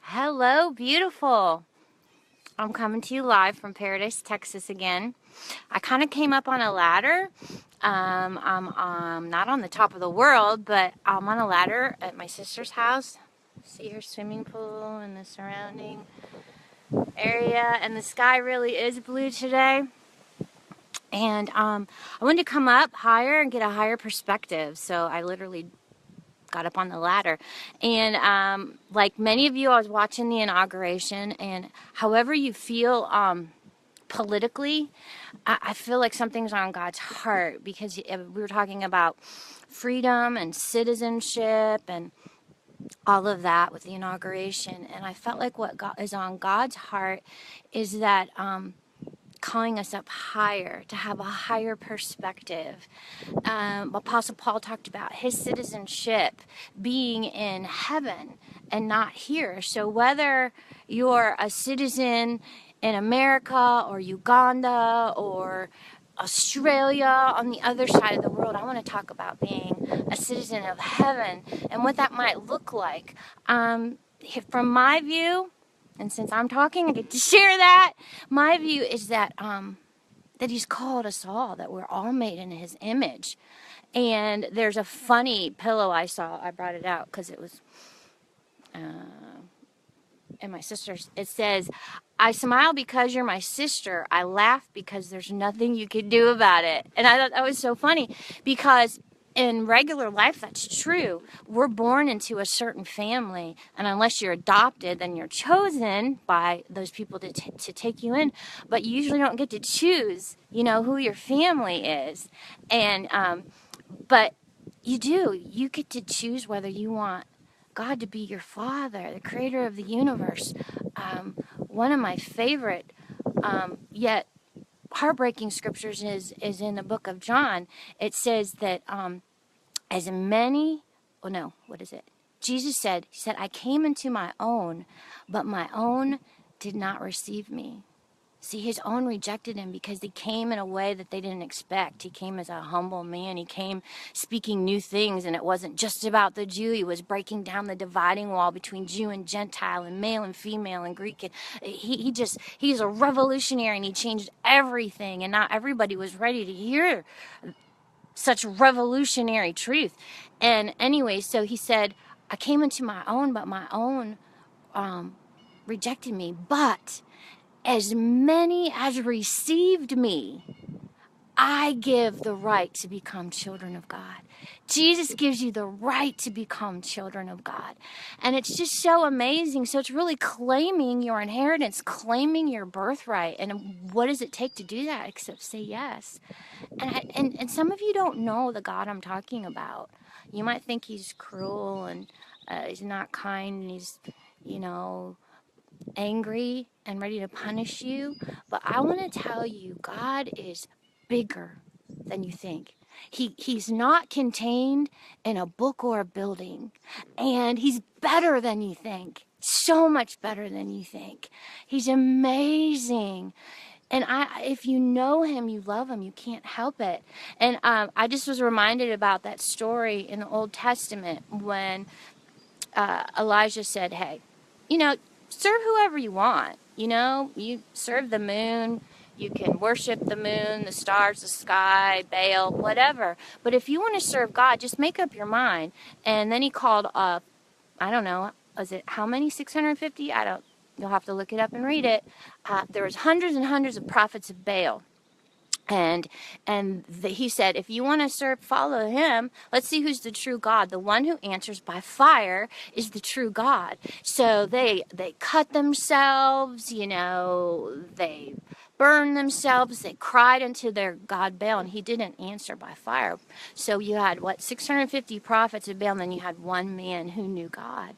Hello, beautiful. I'm coming to you live from Paradise, Texas again. I kind of came up on a ladder. I'm not on the top of the world, but I'm on a ladder at my sister's house. See her swimming pool and the surrounding area, and the sky really is blue today. And I wanted to come up higher and get a higher perspective, so I literally got up on the ladder. And like many of you, I was watching the inauguration, and however you feel politically, I feel like something's on God's heart, because we were talking about freedom and citizenship and all of that with the inauguration. And I felt like what God is on God's heart is that calling us up higher, to have a higher perspective. Apostle Paul talked about his citizenship being in heaven and not here. So whether you're a citizen in America or Uganda or Australia on the other side of the world, I want to talk about being a citizen of heaven and what that might look like. From my view, and since I'm talking, I get to share that. My view is that that he's called us all, that we're all made in his image. And there's a funny pillow I saw. I brought it out because it was in my sister's. It says, "I smile because you're my sister. I laugh because there's nothing you can do about it." And I thought that was so funny, because in regular life, that's true. We're born into a certain family, and unless you're adopted, then you're chosen by those people to take you in. But you usually don't get to choose, who your family is. And but you do. You get to choose whether you want God to be your father, the creator of the universe. One of my favorite, yet heartbreaking scriptures is in the book of John. It says that as many, oh no, what is it? Jesus said, "I came into my own, but my own did not receive me." See, his own rejected him because he came in a way that they didn't expect. He came as a humble man. He came speaking new things, and it wasn't just about the Jew. He was breaking down the dividing wall between Jew and Gentile and male and female and Greek. And he's a revolutionary, and he changed everything, and not everybody was ready to hear such revolutionary truth. And anyway, so he said, "I came into my own, but my own rejected me. But as many as received me, I give the right to become children of God." Jesus gives you the right to become children of God. And it's just so amazing. So it's really claiming your inheritance, claiming your birthright. And what does it take to do that except say yes? And some of you don't know the God I'm talking about. You might think he's cruel and he's not kind, and he's, angry and ready to punish you. But I want to tell you, God is bigger than you think. He's not contained in a book or a building. And he's better than you think. So much better than you think. He's amazing. And if you know him, you love him, you can't help it. And I just was reminded about that story in the Old Testament when Elijah said, "Hey, serve whoever you want. You serve the moon. You can worship the moon, the stars, the sky, Baal, whatever. But if you want to serve God, just make up your mind." And then he called up, I don't know, was it how many? 650? You'll have to look it up and read it. There was hundreds and hundreds of prophets of Baal. And he said, if you want to follow him, let's see who's the true God. The one who answers by fire is the true God. So they cut themselves, they burned themselves, they cried unto their God Baal, and he didn't answer by fire. So you had, 650 prophets of Baal, and then you had one man who knew God.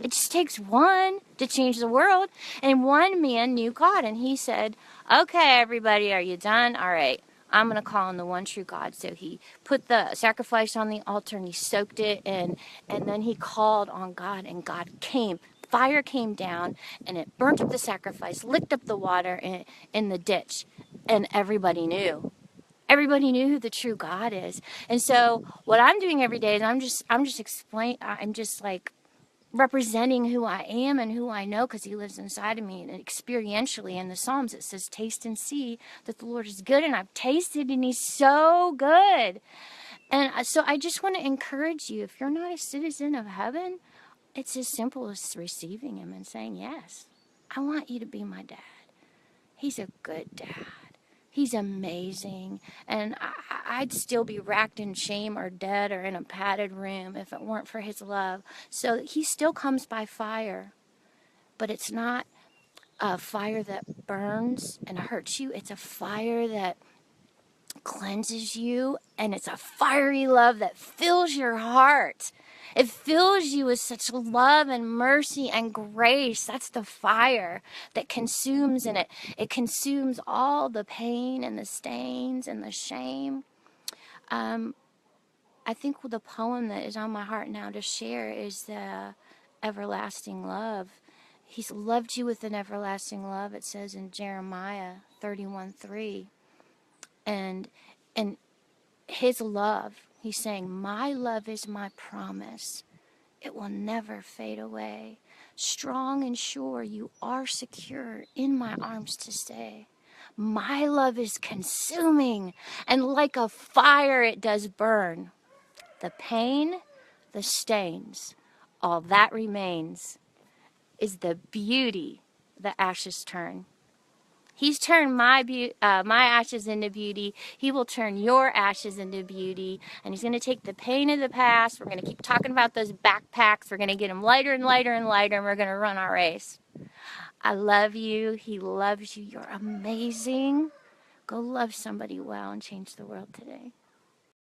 It just takes one to change the world. And one man knew God, and he said, "Okay, everybody, are you done? All right, I'm going to call on the one true God." So he put the sacrifice on the altar, and he soaked it, and then he called on God, and God came. Fire came down, and it burnt up the sacrifice, licked up the water in the ditch, and everybody knew. Everybody knew who the true God is. And so what I'm doing every day is I'm just like representing who I am and who I know, because he lives inside of me. And experientially in the Psalms it says, taste and see that the Lord is good. And I've tasted and he's so good. And so I just want to encourage you, if you're not a citizen of heaven, it's as simple as receiving him and saying, yes, I want you to be my dad. He's a good dad. He's amazing. And I'd still be racked in shame or dead or in a padded room if it weren't for his love. So he still comes by fire. But it's not a fire that burns and hurts you. It's a fire that cleanses you. And it's a fiery love that fills your heart. It fills you with such love and mercy and grace. That's the fire that consumes, and it consumes all the pain and the stains and the shame. I think the poem that is on my heart now to share is the everlasting love. He's loved you with an everlasting love, it says in Jeremiah 31:3. And his love, he's saying, my love is my promise. It will never fade away. Strong and sure, you are secure in my arms to stay. My love is consuming, and like a fire it does burn. The pain, the stains, all that remains is the beauty the ashes turn. He's turned my ashes into beauty. He will turn your ashes into beauty. And he's going to take the pain of the past. We're going to keep talking about those backpacks. We're going to get them lighter and lighter and lighter, and we're going to run our race. I love you. He loves you. You're amazing. Go love somebody well and change the world today.